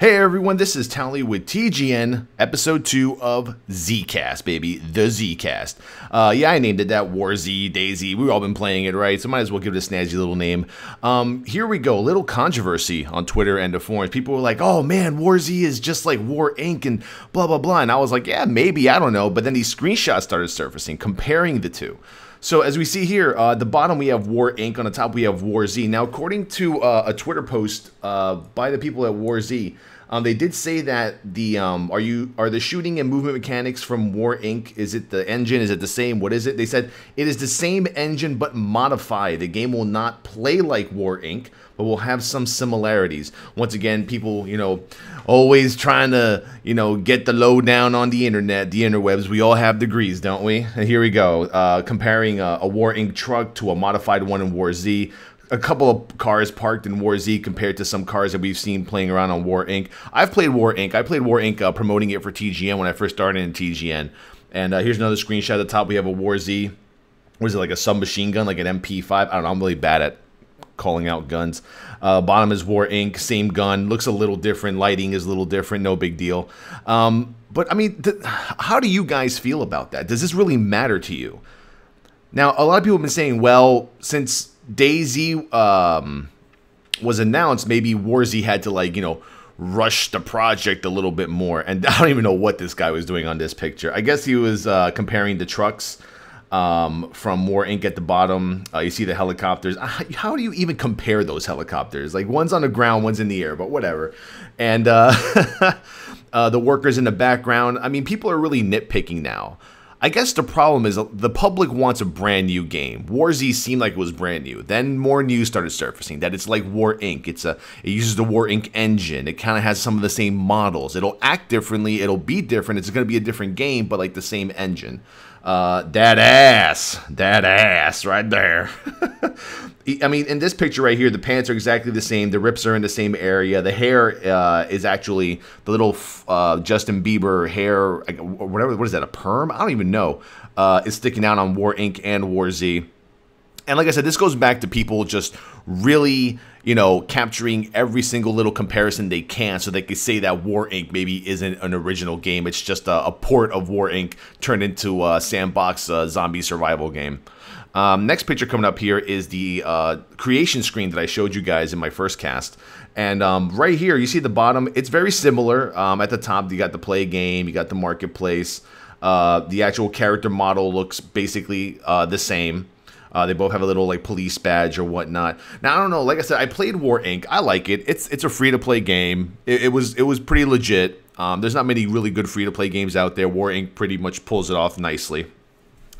Hey everyone, this is Towelliee with TGN, episode 2 of Zcast, baby, the Zcast. Yeah, I named it that, War Z, DayZ, we've all been playing it, right? So might as well give it a snazzy little name. Here we go, little controversy on Twitter and the forums. People were like, oh man, War Z is just like War Inc. and blah, blah, blah. And I was like, yeah, maybe, I don't know. But then these screenshots started surfacing, comparing the two. So as we see here, the bottom we have War Inc. On the top we have War Z. Now, according to a Twitter post by the people at War Z, they did say that the are the shooting and movement mechanics from War Inc. Is it the engine? Is it the same? What is it? They said it is the same engine but modified. The game will not play like War Inc. but will have some similarities. Once again, people always trying to get the lowdown on the internet, the interwebs. We all have degrees, don't we? And here we go, comparing a War Inc. truck to a modified one in War Z. A couple of cars parked in War Z compared to some cars that we've seen playing around on War Inc. I've played War Inc. I played War Inc. Promoting it for TGN when I first started in TGN. And here's another screenshot. At the top we have a War Z. What is it, like a submachine gun, like an MP5? I don't know. I'm really bad at calling out guns. Bottom is War Inc. Same gun. Looks a little different. Lighting is a little different. No big deal. But I mean, how do you guys feel about that? Does this really matter to you? Now, a lot of people have been saying, well, since DayZ was announced, maybe War Z had to rush the project a little bit more. And I don't even know what this guy was doing on this picture. I guess he was comparing the trucks from War Inc. at the bottom. You see the helicopters. How do you even compare those helicopters? Like, one's on the ground, one's in the air, but whatever. And the workers in the background. I mean, people are really nitpicking now. I guess the problem is the public wants a brand new game. War Z seemed like it was brand new. Then more news started surfacing that it's like War Inc. It uses the War Inc. engine. It kind of has some of the same models. It'll act differently. It'll be different. It's going to be a different game, but like the same engine. That ass right there. I mean, in this picture right here, the pants are exactly the same. The rips are in the same area. The hair is actually the little Justin Bieber hair, whatever. What is that, a perm? I don't even know. It's sticking out on War Inc. and War Z. And like I said, this goes back to people just really, capturing every single little comparison they can so they can say that War Inc. maybe isn't an original game. It's just a port of War Inc. turned into a sandbox zombie survival game. Next picture coming up here is the creation screen that I showed you guys in my first cast. And right here, you see the bottom, it's very similar. At the top, you got the play game, you got the marketplace. The actual character model looks basically the same. They both have a little police badge or whatnot. Now, I don't know, like I said, I played War Inc. I like it. It's a free-to-play game. It was pretty legit. There's not many really good free-to-play games out there. War Inc. pretty much pulls it off nicely.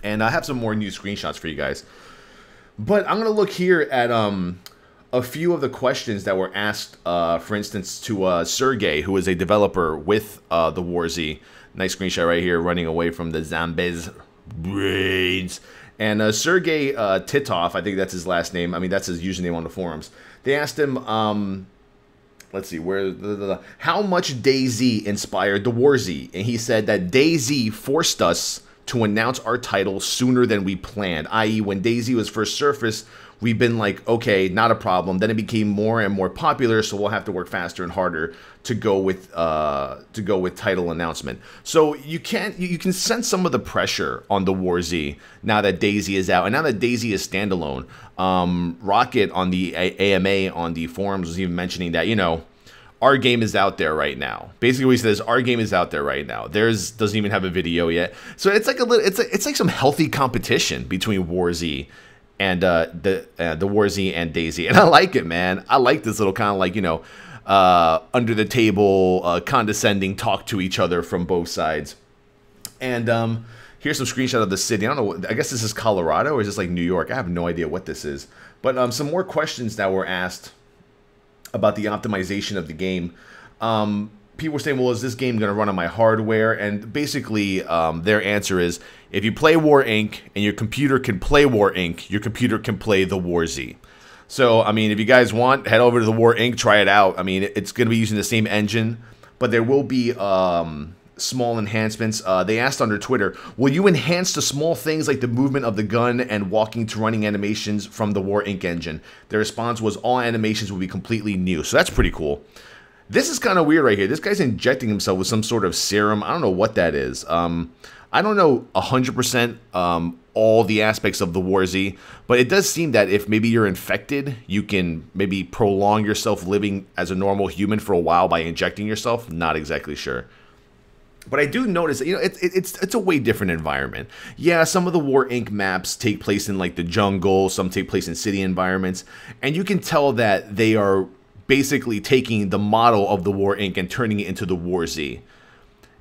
And I have some more new screenshots for you guys. But I'm going to look here at a few of the questions that were asked, for instance, to Sergey, who is a developer with the War Z. Nice screenshot right here, running away from the zombies' brains. And Sergey Titov, I think that's his last name. I mean, that's his username on the forums. They asked him, let's see, how much DayZ inspired the War Z? And he said that DayZ forced us to announce our title sooner than we planned, i.e. when DayZ was first surfaced, we've been like, okay, not a problem. Then it became more and more popular, so we'll have to work faster and harder to go with title announcement. So you can sense some of the pressure on the War Z now that DayZ is out, and now that DayZ is standalone. Rocket on the AMA on the forums was even mentioning that our game is out there right now. Basically, what he says, our game is out there right now. Theirs doesn't even have a video yet. So it's like it's like some healthy competition between War Z and the War Z and DayZ, and I like it, man. I like this little kind of under the table, condescending talk to each other from both sides. And here's some screenshot of the city. I don't know. I guess this is Colorado or is this like New York? I have no idea what this is. But some more questions that were asked about the optimization of the game. People were saying, well, is this game going to run on my hardware? And basically, their answer is, if you play War Inc. and your computer can play War Inc., your computer can play the War Z. So, I mean, if you guys want, head over to the War Inc., try it out. I mean, it's going to be using the same engine, but there will be small enhancements. They asked under Twitter, will you enhance the small things like the movement of the gun and walking to running animations from the War Inc. engine? Their response was, all animations will be completely new. So that's pretty cool. This is kind of weird right here. This guy's injecting himself with some sort of serum. I don't know what that is. I don't know 100% all the aspects of the War Z, but it does seem that if maybe you're infected, you can maybe prolong yourself living as a normal human for a while by injecting yourself. Not exactly sure. But I do notice that, you know, it's a way different environment. Yeah, some of the War Inc. maps take place in like the jungle, some take place in city environments, and you can tell that they are basically taking the model of the War Inc. and turning it into the War Z.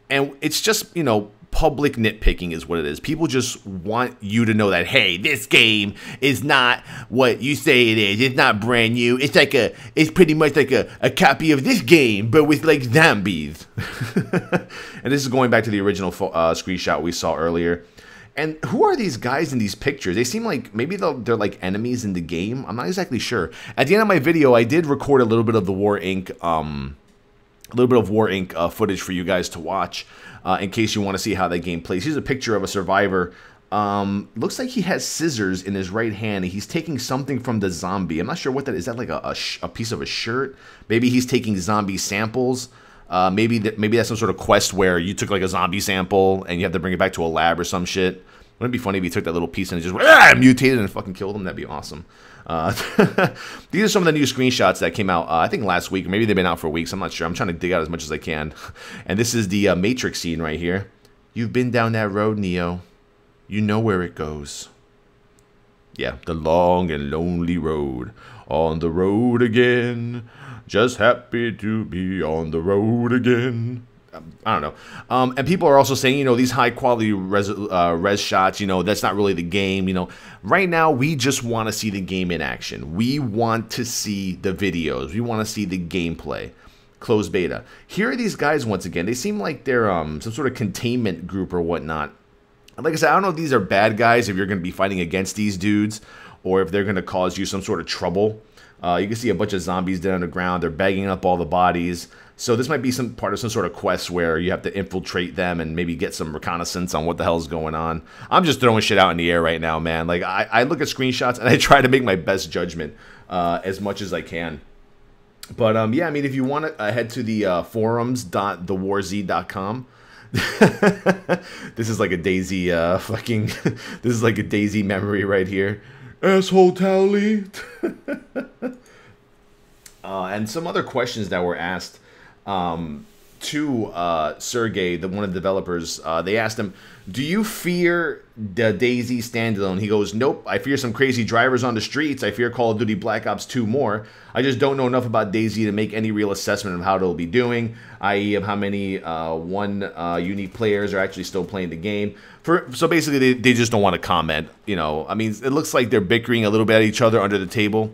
And it's just, you know, public nitpicking is what it is. People just want you to know that, hey, this game is not what you say it is. It's not brand new. It's like it's pretty much like a copy of this game, but with like zombies. And this is going back to the original screenshot we saw earlier. And who are these guys in these pictures? They seem like maybe they're like enemies in the game. I'm not exactly sure. At the end of my video, I did record a little bit of the War Inc. Footage for you guys to watch in case you want to see how that game plays. Here's a picture of a survivor. Looks like he has scissors in his right hand. He's taking something from the zombie. I'm not sure what that is. Is that like a piece of a shirt? Maybe he's taking zombie samples. Maybe that's some sort of quest where you took like a zombie sample and you have to bring it back to a lab or some shit. Wouldn't it be funny if he took that little piece and it just mutated and fucking killed him? That'd be awesome. These are some of the new screenshots that came out, I think last week. Maybe they've been out for weeks. I'm not sure. I'm trying to dig out as much as I can. And this is the Matrix scene right here. You've been down that road, Neo. You know where it goes. Yeah, the long and lonely road. On the road again. Just happy to be on the road again. I don't know. And people are also saying, you know, these high quality res shots, you know, that's not really the game. You know, right now we just want to see the game in action. We want to see the videos. We want to see the gameplay. Closed beta. Here are these guys once again. They seem like they're some sort of containment group or whatnot. Like I said, I don't know if these are bad guys, if you're going to be fighting against these dudes, or if they're going to cause you some sort of trouble. You can see a bunch of zombies dead on the ground. They're bagging up all the bodies. So this might be some part of some sort of quest where you have to infiltrate them and maybe get some reconnaissance on what the hell is going on. I'm just throwing shit out in the air right now, man. Like, I look at screenshots and I try to make my best judgment as much as I can. But, yeah, I mean, if you want to head to the forums.thewarz.com. This is like a Daisy this is like a Daisy memory right here. Asshole Towelliee. And some other questions that were asked to Sergey, one of the developers. They asked him, do you fear the Daisy standalone? He goes, nope, I fear some crazy drivers on the streets. I fear Call of Duty Black Ops 2 more. I just don't know enough about Daisy to make any real assessment of how it'll be doing, i.e. of how many unique players are actually still playing the game. So basically, they just don't want to comment. You know, I mean, it looks like they're bickering a little bit at each other under the table.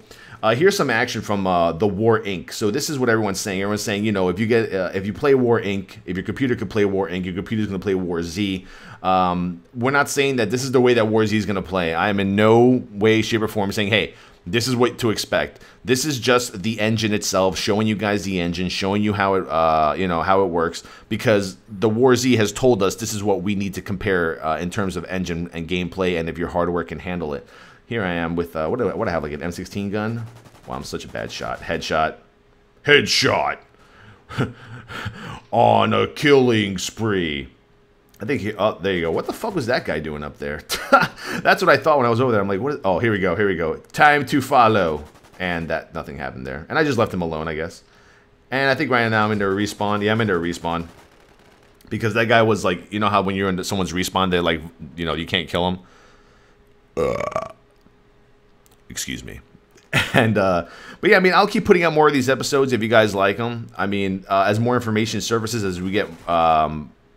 Here's some action from the War Inc. So this is what everyone's saying. Everyone's saying, you know, if you play War Inc., if your computer could play War Inc., your computer's going to play War Z. We're not saying that this is the way that War Z is going to play. I am in no way, shape, or form saying, hey, this is what to expect. This is just the engine itself, showing you guys the engine, showing you how it, you know, how it works. Because the War Z has told us this is what we need to compare in terms of engine and gameplay, and if your hardware can handle it. Here I am with, what do I have, like an M16 gun? Wow, I'm such a bad shot. Headshot. Headshot! On a killing spree. I think, oh, there you go. What the fuck was that guy doing up there? That's what I thought when I was over there. I'm like, what is, oh, here we go, here we go. Time to follow. And that, nothing happened there. And I just left him alone, I guess. And I think right now I'm into a respawn. Yeah, I'm into a respawn. Because that guy was like, you know how when you're into someone's respawn, they're like, you know, you can't kill them? Excuse me. And, but yeah, I mean, I'll keep putting out more of these episodes if you guys like them. I mean, as more information surfaces, as we get,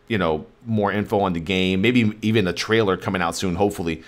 you know, more info on the game, maybe even a trailer coming out soon, hopefully,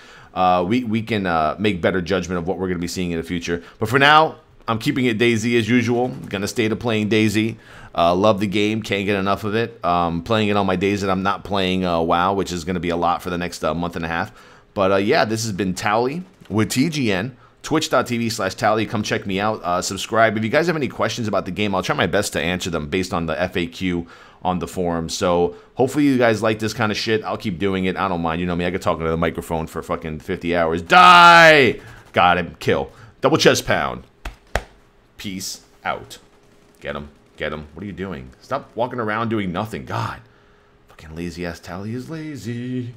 we can make better judgment of what we're going to be seeing in the future. But for now, I'm keeping it Daisy as usual. Going to stay to playing Daisy. Love the game. Can't get enough of it. Playing it on my days that I'm not playing WoW, which is going to be a lot for the next month and a half. But yeah, this has been Towelliee with TGN. Twitch.tv/Towelliee. Come check me out. Subscribe. If you guys have any questions about the game, I'll try my best to answer them based on the FAQ on the forum. So hopefully you guys like this kind of shit. I'll keep doing it. I don't mind. You know me. I could talk into the microphone for fucking 50 hours. Die! Got him. Kill. Double chest pound. Peace out. Get him. Get him. What are you doing? Stop walking around doing nothing. God. Fucking lazy-ass Towelliee is lazy.